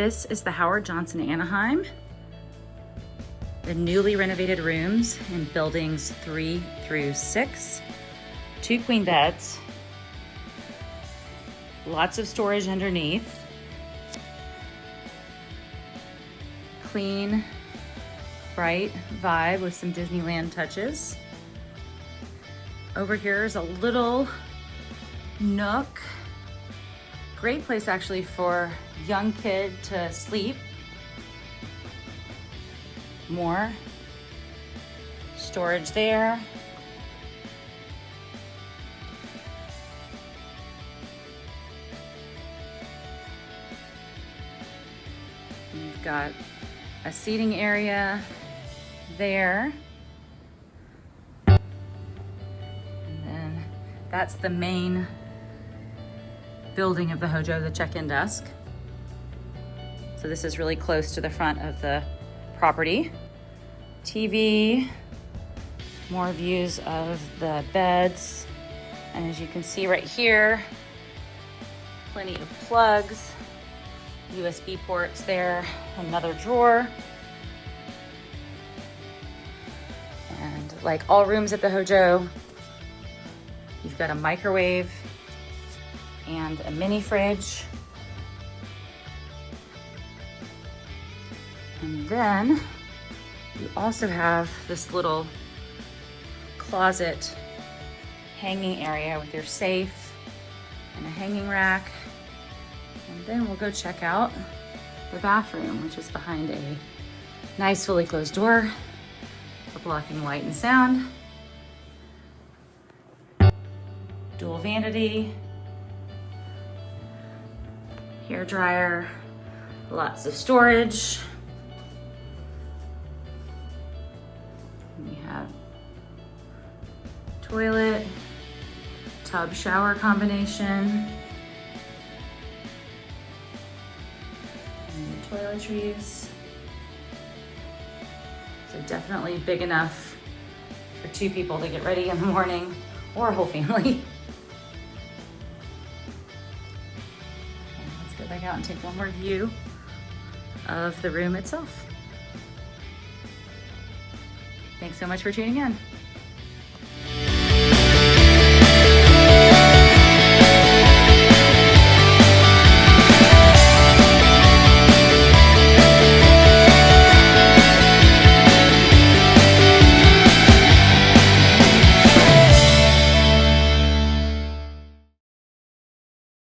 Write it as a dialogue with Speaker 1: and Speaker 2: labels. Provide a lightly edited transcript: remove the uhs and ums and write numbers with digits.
Speaker 1: This is the HoJo Anaheim. The newly renovated rooms in buildings 3 through 6. 2 queen beds. Lots of storage underneath. Clean, bright vibe with some Disneyland touches. Over here is a little nook. Great place actually for young kid to sleep. More storage there. You've got a seating area there. And then that's the main building of the HoJo, the check-in desk. So this is really close to the front of the property. TV, more views of the beds. And as you can see right here, plenty of plugs, USB ports there, another drawer. And like all rooms at the HoJo, you've got a microwave and a mini fridge. And then you also have this little closet hanging area with your safe and a hanging rack. And then we'll go check out the bathroom, which is behind a nice fully closed door for blocking light and sound. Dual vanity, hair dryer, lots of storage. We have toilet, tub shower combination, and the toiletries. So definitely big enough for 2 people to get ready in the morning, or a whole family. And let's go back out and take one more view of the room itself. Thanks so much for tuning in.